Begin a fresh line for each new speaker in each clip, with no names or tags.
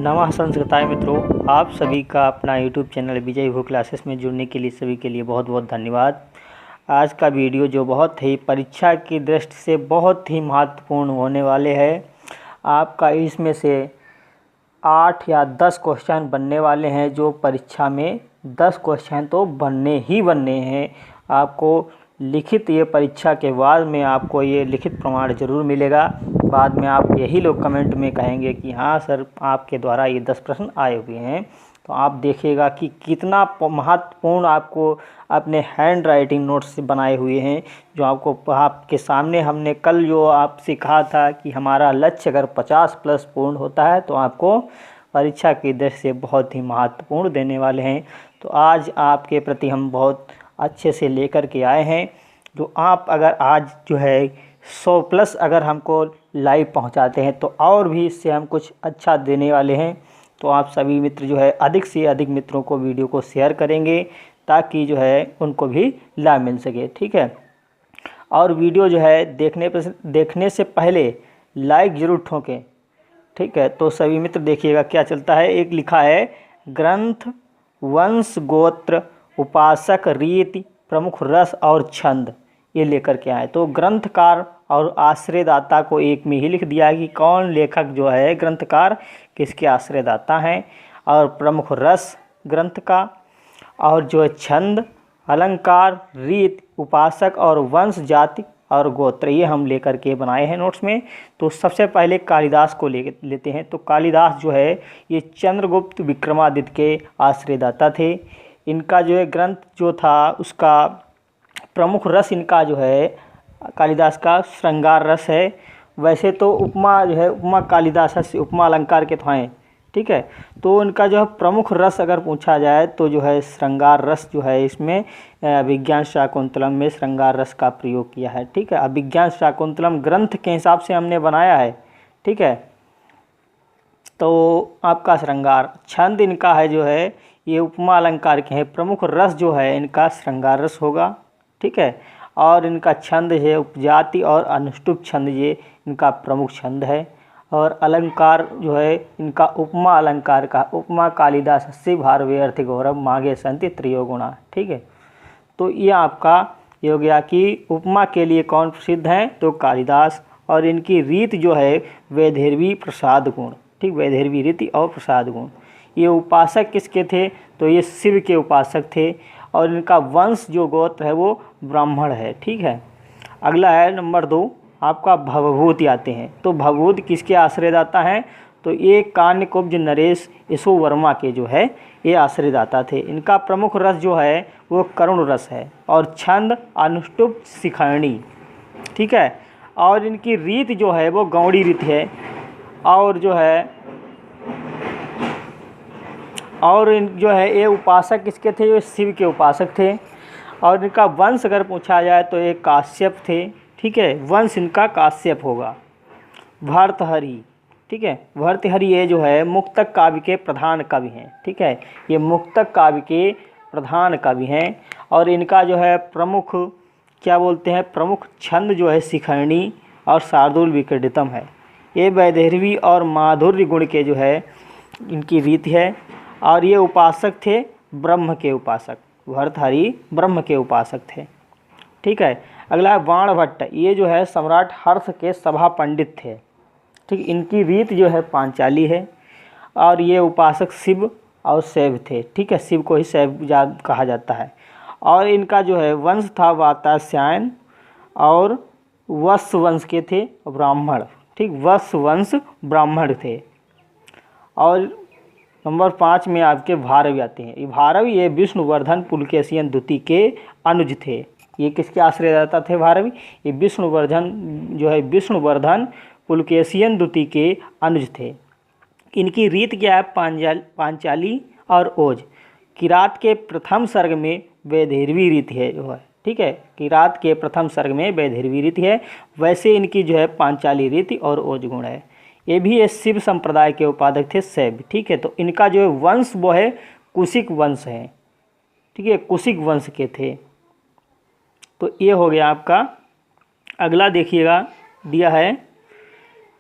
नमः संस्कृताय मित्रों, आप सभी का अपना यूट्यूब चैनल विजय भू क्लासेस में जुड़ने के लिए सभी के लिए बहुत बहुत धन्यवाद। आज का वीडियो जो बहुत ही परीक्षा की दृष्टि से बहुत ही महत्वपूर्ण होने वाले हैं। आपका इसमें से 8 या 10 क्वेश्चन बनने वाले हैं, जो परीक्षा में 10 क्वेश्चन तो बनने ही बनने हैं। आपको लिखित ये परीक्षा के बाद में आपको ये लिखित प्रमाण ज़रूर मिलेगा। बाद में आप यही लोग कमेंट में कहेंगे कि हाँ सर, आपके द्वारा ये 10 प्रश्न आए हुए हैं। तो आप देखिएगा कि कितना महत्वपूर्ण आपको अपने हैंड राइटिंग नोट्स बनाए हुए हैं, जो आपके सामने हमने कल जो आप सिखा था कि हमारा लक्ष्य अगर 50+ पूर्ण होता है तो आपको परीक्षा की दृष्टि से बहुत ही महत्वपूर्ण देने वाले हैं। तो आज आपके प्रति हम बहुत अच्छे से लेकर के आए हैं। जो आप अगर आज जो है 100+ अगर हमको लाइव पहुंचाते हैं तो और भी इससे हम कुछ अच्छा देने वाले हैं। तो आप सभी मित्र जो है अधिक से अधिक मित्रों को वीडियो को शेयर करेंगे, ताकि जो है उनको भी लाभ मिल सके। ठीक है, और वीडियो जो है देखने से पहले लाइक ज़रूर ठोकें। ठीक है, तो सभी मित्र देखिएगा क्या चलता है। एक लिखा है ग्रंथ, वंश, गोत्र, उपासक, रीति, प्रमुख रस और छंद, ये लेकर के आए। तो ग्रंथकार और आश्रयदाता को एक में ही लिख दिया है कि कौन लेखक जो है ग्रंथकार किसके आश्रयदाता हैं, और प्रमुख रस ग्रंथ का, और जो है छंद, अलंकार, रीत, उपासक और वंश, जाति और गोत्र, ये हम लेकर के बनाए हैं नोट्स में। तो सबसे पहले कालिदास को लेते हैं। तो कालिदास जो है ये चंद्रगुप्त विक्रमादित्य के आश्रयदाता थे। इनका जो है ग्रंथ जो था उसका प्रमुख रस इनका जो है कालिदास का श्रृंगार रस है। वैसे तो उपमा जो है उपमा कालिदास से उपमा अलंकार के तो हैं। ठीक है, तो इनका जो है प्रमुख रस अगर पूछा जाए तो जो है श्रृंगार रस जो है, इसमें अभिज्ञान शाकुंतलम में श्रृंगार रस का प्रयोग किया है। ठीक है, अभिज्ञान शाकुंतलम ग्रंथ के हिसाब से हमने बनाया है। ठीक है, तो आपका श्रृंगार, छंद इनका है जो है ये उपमा अलंकार के हैं। प्रमुख रस जो है इनका श्रृंगार रस होगा। ठीक है, और इनका छंद है उपजाति और अनुष्टुप छंद, ये इनका प्रमुख छंद है। और अलंकार जो है इनका उपमा अलंकार का, उपमा कालिदास से भारवे अर्थ गौरव मागे संति त्रियोगुणा। ठीक है, तो ये आपका ये हो गया कि उपमा के लिए कौन प्रसिद्ध हैं, तो कालिदास। और इनकी रीत जो है वैधर्वी प्रसाद गुण। ठीक, वैधर्वी रीति और प्रसाद गुण। ये उपासक किसके थे, तो ये शिव के उपासक थे। और इनका वंश जो गोत्र है वो ब्राह्मण है। ठीक है, अगला है नंबर 2, आपका भवभूति आते हैं। तो भवभूत किसके आश्रयदाता हैं, तो ये कान्यकुब्ज नरेश यशो वर्मा के जो है ये आश्रयदाता थे। इनका प्रमुख रस जो है वो करुण रस है, और छंद अनुष्टुप शिखरणी। ठीक है, और इनकी रीत जो है वो गौड़ी रीत है। और जो है और इन जो है ये उपासक किसके थे, ये शिव के उपासक थे। और इनका वंश अगर पूछा जाए तो ये काश्यप थे। ठीक है, वंश इनका काश्यप होगा। भर्तृहरि, ठीक है, भर्तृहरि ये जो है मुक्तक काव्य के प्रधान कवि हैं। ठीक है, ये मुक्तक काव्य के प्रधान कवि हैं। और इनका जो है प्रमुख क्या बोलते हैं, प्रमुख छंद जो है शिखरणी और शार्दूल विक्रीडितम है। ये वैदेहवी और माधुर्य गुण के जो है इनकी रीति है। और ये उपासक थे ब्रह्म के उपासक, भर्तृहरि ब्रह्म के उपासक थे। ठीक है, अगला है बाणभट्ट, ये जो है सम्राट हर्ष के सभा पंडित थे। ठीक, इनकी रीत जो है पांचाली है। और ये उपासक शिव और शैव थे। ठीक है, शिव को ही शैव कहा जाता है। और इनका जो है वंश था वातास्यायन, और वत्स वंश के थे ब्राह्मण। ठीक, वत्स वंश ब्राह्मण थे। और नंबर 5 में आपके भारवी आते हैं। ये भारवी ये विष्णुवर्धन पुलकेशियन द्वितीय के अनुज थे। ये किसके आश्रयदाता थे भारवी, ये विष्णुवर्धन जो है विष्णुवर्धन पुलकेशियन द्वितीय के अनुज थे। इनकी रीत क्या है, पांचाली और ओज। किरात के प्रथम सर्ग में वैधर्वी रीति है जो है। ठीक है, किरात के प्रथम सर्ग में वैधर्वी रीति है। वैसे इनकी जो है पांचाली रीति और ओज गुण है। ये भी ये शिव संप्रदाय के उपासक थे शैव। ठीक है, तो इनका जो है वंश वो है कुशिक वंश है। ठीक है, कुशिक वंश के थे। तो ये हो गया आपका। अगला देखिएगा दिया है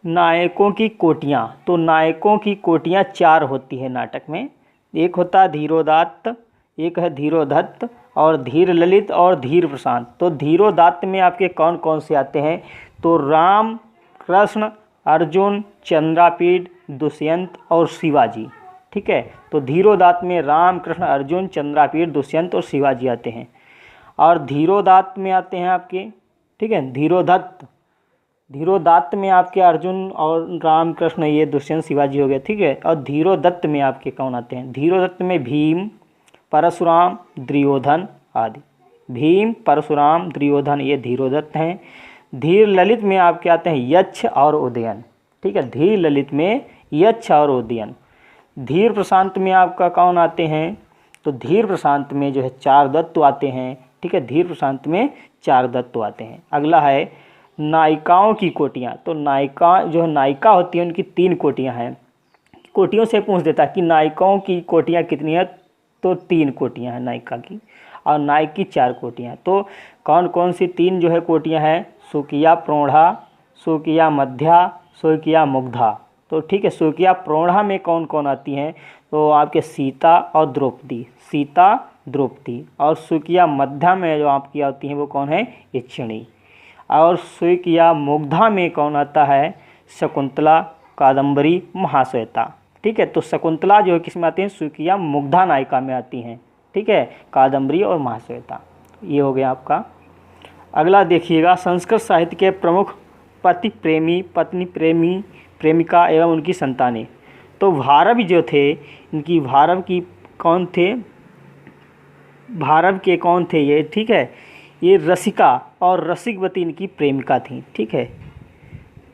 नायकों की कोटियाँ, तो नायकों की कोटियाँ 4 होती है नाटक में। एक होता है धीरोदात्त, एक है धीरोदत्त और धीर ललित और धीर प्रशांत। तो धीरोदात्त में आपके कौन कौन से आते हैं, तो राम, कृष्ण, अर्जुन, चंद्रापीड, दुष्यंत और शिवाजी। ठीक है, तो धीरोदात्त में राम, कृष्ण, अर्जुन, चंद्रापीड, दुष्यंत और शिवाजी आते हैं। और धीरोदात्त में आते हैं आपके, ठीक है, धीरोदात्त में आपके अर्जुन और राम, कृष्ण, ये दुष्यंत, शिवाजी हो गए। ठीक है, और धीरोदत्त में आपके कौन आते हैं, धीरोदत्त में भीम, परशुराम, दुर्योधन आदि। भीम, परशुराम, दुर्योधन ये धीरोदत्त हैं। धीर ललित में आपके आते हैं यक्ष और उदयन। ठीक है, धीर ललित में यक्ष और उदयन। धीर प्रशांत में आपका कौन आते हैं, तो धीर प्रशांत में जो है 4 दत्त आते हैं। ठीक है, धीर प्रशांत में 4 दत्त आते हैं। अगला है नायिकाओं की कोटियाँ। तो नायिका जो नायिका होती है उनकी 3 कोटियाँ हैं। कोटियों से पूछ देता है कि नायिकाओं की कोटियाँ कितनी है, तो 3 कोटियाँ हैं नायिका की, और नायक की 4 कोटियाँ। तो कौन कौन सी 3 जो है कोटियाँ हैं, सुकिया प्रौढ़ा, सुकिया मध्या, सुकिया मुग्धा। तो ठीक है, सुकिया प्रौढ़ा में कौन कौन आती हैं, तो आपके सीता और द्रौपदी, सीता द्रौपदी। और सुकिया मध्या में जो आपकी आती हैं वो कौन है, इक्षिणी। और सुकिया मुग्धा में कौन आता है, शकुंतला, कादम्बरी, महाश्वेता। ठीक है, तो शकुंतला जो है किस में आती है, सुकिया मुग्धा नायिका में आती हैं। ठीक है, कादम्बरी और महाश्वेता। ये हो गया आपका। अगला देखिएगा, संस्कृत साहित्य के प्रमुख पति प्रेमी, पत्नी प्रेमी, प्रेमिका एवं उनकी संतानें। तो भारव जो थे, इनकी भारव की कौन थे, भारव के कौन थे ये, ठीक है, ये रसिका और रसिकवती इनकी प्रेमिका थी। ठीक है,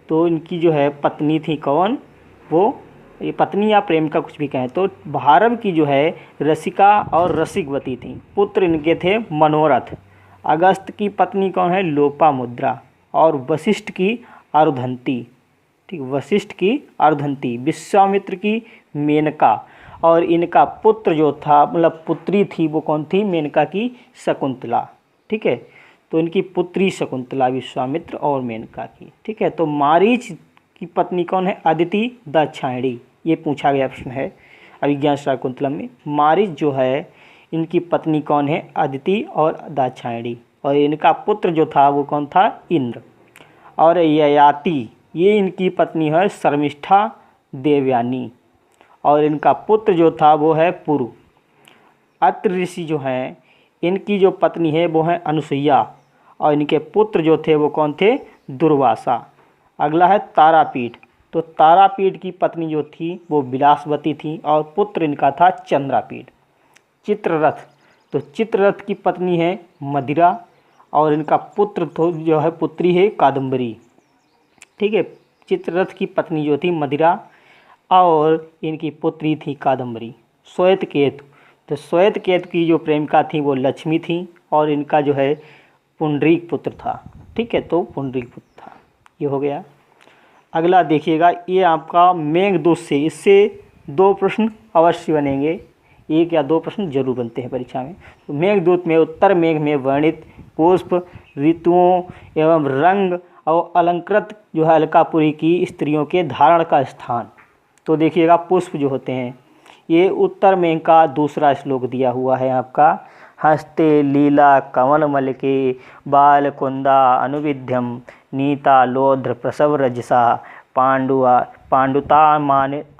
तो इनकी जो है पत्नी थी कौन, वो ये पत्नी या प्रेमिका कुछ भी कहें। तो भारव की जो है रसिका और रसिकवती थी। पुत्र इनके थे मनोरथ। अगस्त की पत्नी कौन है, लोपामुद्रा। और वशिष्ठ की अर्धंती। ठीक, वशिष्ठ की अर्धंती। विश्वामित्र की मेनका। और इनका पुत्र जो था, मतलब पुत्री थी, वो कौन थी, मेनका की शकुंतला। ठीक है, तो इनकी पुत्री शकुंतला, विश्वामित्र और मेनका की। ठीक है, तो मारीच की पत्नी कौन है, अदिति दाक्षायणी। ये पूछा गया प्रश्न है अभिज्ञान शाकुंतलम में। मारीच जो है इनकी पत्नी कौन है, अदिति और दाक्षायणी। और इनका पुत्र जो था वो कौन था, इंद्र। और ययाति ये इनकी पत्नी है शर्मिष्ठा देवयानी। और इनका पुत्र जो था वो है पुरु। अत्रि ऋषि जो हैं इनकी जो पत्नी है वो है अनुसुईया। और इनके पुत्र जो थे वो कौन थे, दुर्वासा। अगला है तारापीठ। तो तारापीठ की पत्नी जो थी वो विलासवती थी और पुत्र इनका था चंद्रापीठ। चित्ररथ, तो चित्ररथ की पत्नी है मदिरा और इनका पुत्र तो जो है पुत्री है कादम्बरी। ठीक है, चित्ररथ की पत्नी जो थी मदिरा और इनकी पुत्री थी कादम्बरी। श्वेतकेतु, तो श्वेतकेतु की जो प्रेमिका थी वो लक्ष्मी थी और इनका जो है पुंडरीक पुत्र था। ठीक है, तो पुंडरीक पुत्र था। ये हो गया। अगला देखिएगा, ये आपका मेघदूत से, इससे 2 प्रश्न अवश्य बनेंगे, 1 या 2 प्रश्न जरूर बनते हैं परीक्षा में। तो मेघदूत में उत्तर मेघ में वर्णित पुष्प, ऋतुओं एवं रंग और अलंकृत जो है अलकापुरी की स्त्रियों के धारण का स्थान। तो देखिएगा, पुष्प जो होते हैं ये उत्तर मेघ का दूसरा श्लोक दिया हुआ है आपका। हस्ते लीला कमलमल के बाल कुंदा अनुविध्यम नीता लोध्र प्रसव रजसा पांडुता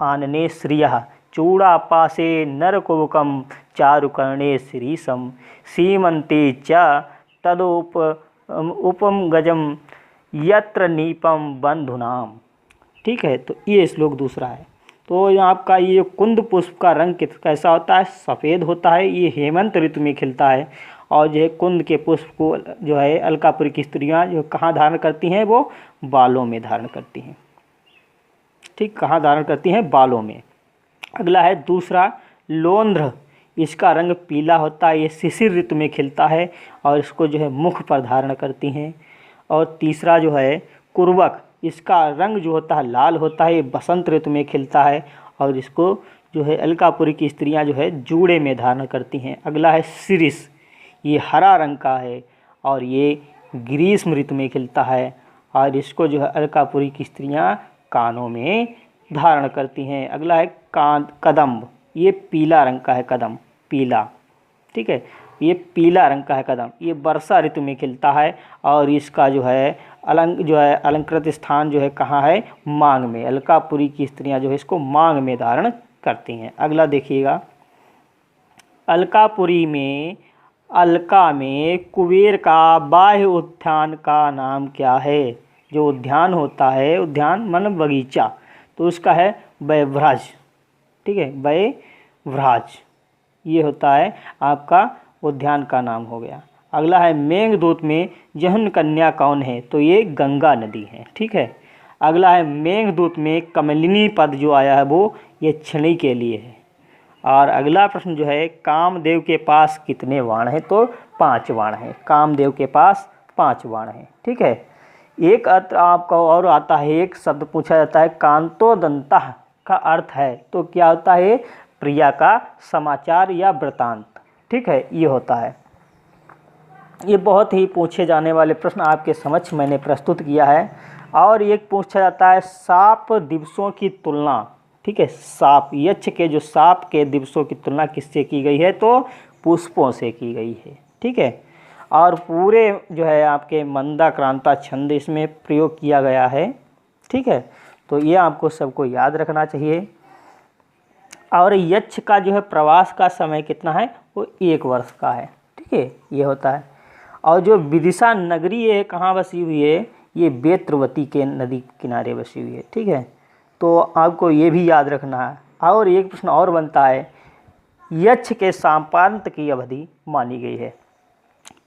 आनने श्रियः चूड़ापासे नरकुबुकम चारुकर्णे श्रीसम सीमंते च तदुप उपम गजम यत्र नीपम बंधुनाम। ठीक है, तो ये श्लोक दूसरा है। तो यहाँ आपका ये कुंद पुष्प का रंग कैसा होता है, सफ़ेद होता है। ये हेमंत ऋतु में खिलता है। और जो है कुंद के पुष्प को जो है अलकापुरी की स्त्रियाँ जो कहाँ धारण करती हैं, वो बालों में धारण करती हैं। ठीक, कहाँ धारण करती हैं, बालों में। अगला है दूसरा लोंध्र। इसका रंग पीला होता है। ये शिशिर ऋतु में खिलता है और इसको जो है मुख पर धारण करती हैं। और तीसरा जो है कुर्वक, इसका रंग जो होता है लाल होता है। ये बसंत ऋतु में खिलता है और इसको जो है अलकापुरी की स्त्रियां जो है जूड़े में धारण करती हैं। अगला है शिरीष, ये हरा रंग का है और ये ग्रीष्म ऋतु में खिलता है और इसको जो है अलकापुरी की स्त्रियां कानों में धारण करती हैं। अगला है कदम्ब, ये पीला रंग का है, कदम्ब पीला, ठीक है, ये पीला रंग का है कदम्ब। ये वर्षा ऋतु में खिलता है और इसका जो है अलंकृत स्थान जो है कहाँ है, मांग में। अलकापुरी की स्त्रियां जो है इसको मांग में धारण करती हैं। अगला देखिएगा, अलकापुरी में, अलका में कुबेर का बाह्य उद्यान का नाम क्या है? जो उद्यान होता है, उद्यान मतलब बगीचा, तो उसका है वयव्राज, ठीक है, वयव्राज ये होता है आपका उद्यान का नाम हो गया। अगला है मेघदूत में जहन कन्या कौन है? तो ये गंगा नदी है, ठीक है। अगला है मेघदूत में कमलिनी पद जो आया है वो ये क्षणी के लिए है। और अगला प्रश्न जो है, कामदेव के पास कितने बाण हैं? तो 5 बाण हैं। कामदेव के पास 5 बाण हैं, ठीक है। एक अर्थ आपका और आता है, एक शब्द पूछा जाता है कांतोदंतः का अर्थ है, तो क्या होता है? प्रिया का समाचार या वृतांत, ठीक है, ये होता है। ये बहुत ही पूछे जाने वाले प्रश्न आपके समक्ष मैंने प्रस्तुत किया है। और एक पूछा जाता है साप दिवसों की तुलना, ठीक है, साप यक्ष के जो साप के दिवसों की तुलना किससे की गई है? तो पुष्पों से की गई है, ठीक है। और पूरे जो है आपके मंदाक्रांता छंद इसमें प्रयोग किया गया है, ठीक है। तो ये आपको सबको याद रखना चाहिए। और यक्ष का जो है प्रवास का समय कितना है? वो 1 वर्ष का है, ठीक है, ये होता है। और जो विदिशा नगरी है कहाँ बसी हुई है? ये बेत्रवती के नदी किनारे बसी हुई है, ठीक है। तो आपको ये भी याद रखना है। और एक प्रश्न और बनता है, यक्ष के शापांत की अवधि मानी गई है,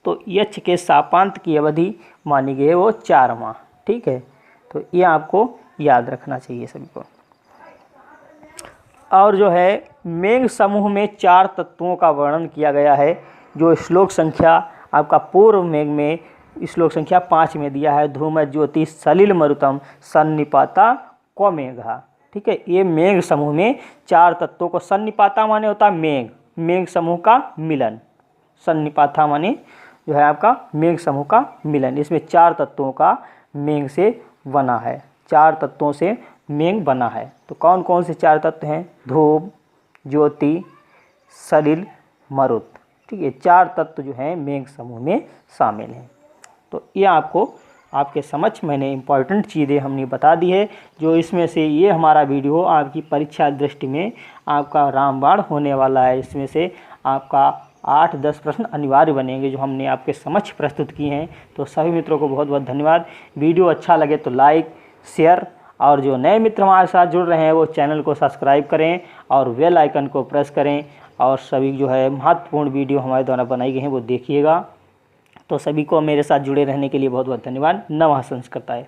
तो यक्ष के शापांत की अवधि मानी गई है वो 4 माह, ठीक है। तो ये आपको याद रखना चाहिए सभी को। और जो है मेघ समूह में 4 तत्वों का वर्णन किया गया है, जो श्लोक संख्या आपका पूर्व मेघ में श्लोक संख्या 5 में दिया है। धूम ज्योति सलिल मरुतम सन्निपाता क्व मेघा, ठीक है। ये मेघ समूह में 4 तत्वों को, सन्निपाता माने होता है मेघ, मेघ समूह का मिलन, सन्निपाता माने जो है आपका मेघ समूह का मिलन। इसमें 4 तत्वों का मेघ से बना है, 4 तत्वों से मेघ बना है। तो कौन कौन से 4 तत्व हैं? धूम, ज्योति, सलिल, मरुत, ठीक है। 4 तत्व जो हैं मेघ समूह में शामिल हैं। तो ये आपको आपके समक्ष मैंने इम्पॉर्टेंट चीज़ें हमने बता दी है, जो इसमें से ये हमारा वीडियो आपकी परीक्षा दृष्टि में आपका रामबाण होने वाला है। इसमें से आपका 8-10 प्रश्न अनिवार्य बनेंगे जो हमने आपके समक्ष प्रस्तुत किए हैं। तो सभी मित्रों को बहुत बहुत धन्यवाद। वीडियो अच्छा लगे तो लाइक, शेयर, और जो नए मित्र हमारे साथ जुड़ रहे हैं वो चैनल को सब्सक्राइब करें और बेल आइकन को प्रेस करें। और सभी जो है महत्वपूर्ण वीडियो हमारे द्वारा बनाई गई हैं वो देखिएगा। तो सभी को मेरे साथ जुड़े रहने के लिए बहुत बहुत धन्यवाद। नमः संस्कृताय।